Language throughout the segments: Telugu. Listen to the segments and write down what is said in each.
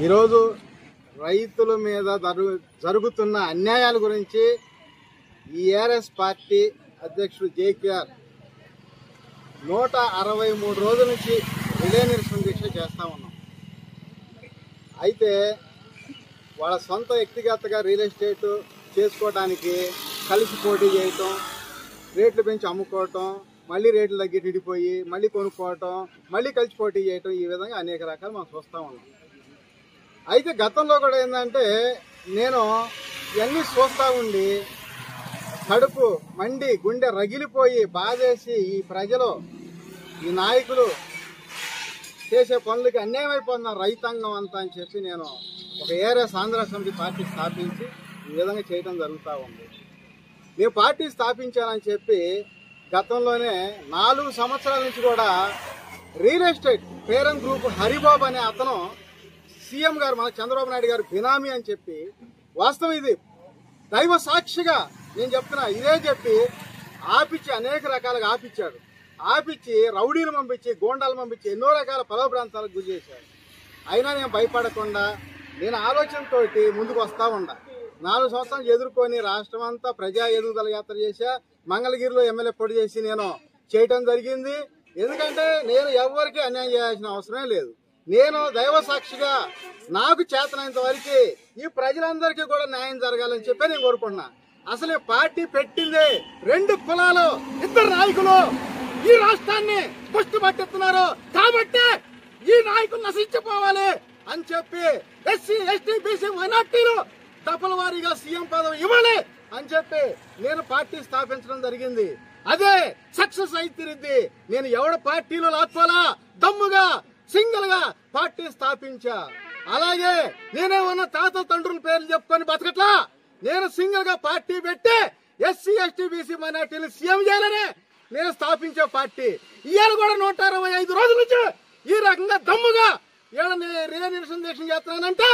ఈరోజు రైతుల మీద జరుగుతున్న అన్యాయాల గురించి ఈ ఏఆర్ఎస్ పార్టీ అధ్యక్షుడు జేకేఆర్ 163 రోజుల నుంచి రిలే నిరసన దీక్ష చేస్తా ఉన్నాం. అయితే వాళ్ళ సొంత వ్యక్తిగతంగా రియల్ ఎస్టేట్ చేసుకోవడానికి కలిసి పోటీ చేయటం, రేట్లు పెంచి అమ్ముకోవటం, మళ్ళీ రేట్లు తగ్గి విడిపోయి మళ్ళీ కొనుక్కోవటం, మళ్ళీ కలిసి పోటీ చేయటం, ఈ విధంగా అనేక రకాలు మనం చూస్తూ ఉన్నాం. అయితే గతంలో కూడా ఏంటంటే నేను ఇవన్నీ చూస్తూ ఉండి కడుపు మండి గుండె రగిలిపోయి బాధేసి ఈ ప్రజలు ఈ నాయకులు చేసే పనులకి అన్యాయం అయిపోతున్నారు రైతాంగం అంతా అని చెప్పి నేను ఒక ఏఆర్ఎస్ ఆంధ్ర సమితి పార్టీ స్థాపించి ఈ విధంగా చేయడం జరుగుతూ ఉంది. మేము పార్టీ స్థాపించాలని చెప్పి గతంలోనే 4 సంవత్సరాల నుంచి కూడా real estate parent group Haribabu అనే అతను సీఎం గారు మన చంద్రబాబు నాయుడు గారు బినామీ అని చెప్పి, వాస్తవం ఇది దైవ సాక్షిగా నేను చెప్తున్నా, ఇదే చెప్పి ఆపిచ్చి అనేక రకాలుగా ఆపిచ్చాడు. ఆపిచ్చి రౌడీలు పంపించి గోండాలు పంపించి ఎన్నో రకాల పదవ ప్రాంతాలకు గురి చేశాడు. అయినా నేను భయపడకుండా నేను ఆలోచనతోటి ముందుకు వస్తా ఉండా. 4 సంవత్సరాలు ఎదుర్కొని రాష్ట్రం అంతా ప్రజా ఎదుగుదల యాత్ర చేశా. మంగళగిరిలో ఎమ్మెల్యే పోటీ చేసి నేను చేయటం జరిగింది. ఎందుకంటే నేను ఎవరికి అన్యాయం చేయాల్సిన అవసరమే లేదు. నేను దైవ సాక్షిగా నాకు చేతనంత వరకు ఈ ప్రజలందరికీ కూడా న్యాయం జరగాలని చెప్పి నేను కోరుకుంటున్నా. అసలు పార్టీ పెట్టింది 2 కులాలు 2 నాయకులు ఈ రాష్ట్రాన్ని పుష్టి పట్టిస్తున్నారు కాబట్టి ఈ నాయకులు నశించిపోవాలి అని చెప్పి ఎస్సీ ఎస్టీ బీసీ మైనార్టీలు దఫల వారీగా సీఎం పదవి ఇవ్వాలి అని చెప్పి నేను పార్టీ స్థాపించడం జరిగింది. అదే సక్సెస్ అయితే నేను ఎవడ పార్టీలో లాక్కోలా, దమ్ముగా సింగిల్ గా పార్టీ స్థాపించా. అలాగే నేనేమన్నా తాత తండ్రుల పేర్లు చెప్పుకొని బతకట్లా, నేను సింగిల్ గా పార్టీ పెట్టి ఎస్సీ ఎస్టీ బీసీ మైనార్టీలు సీఎం చేయాలని నేను స్థాపించే పార్టీ. ఇవాళ కూడా 165 రోజుల నుంచి ఈ రకంగా దమ్ముగా రియల్ నిరసన దీక్ష చేస్తున్నానంటే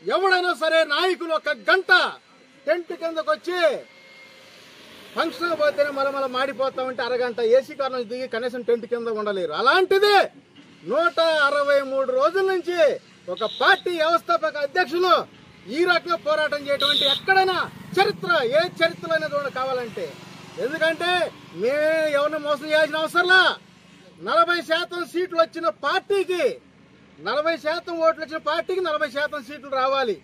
ఎవడైనా సరే నాయకులు 1 గంట టెంట్ కిందకు వచ్చి ఫంక్షన్ పోతేనే మళ్ళీ మాడిపోతా ఉంటే అరగంట ఏసీ కార్ నుంచి దిగి కనీసం టెంట్ కింద ఉండలేరు. అలాంటిది 163 రోజుల నుంచి ఒక పార్టీ వ్యవస్థాపక అధ్యక్షులు ఈ రకంగా పోరాటం చేయటువంటి ఎక్కడైనా చరిత్ర ఏ చరిత్ర అనేది కావాలంటే, ఎందుకంటే మేమే ఎవరిని మోసం చేయాల్సిన అవసరంలా. 40% సీట్లు వచ్చిన పార్టీకి 40% ఓట్లు వచ్చిన పార్టీకి 40% సీట్లు రావాలి.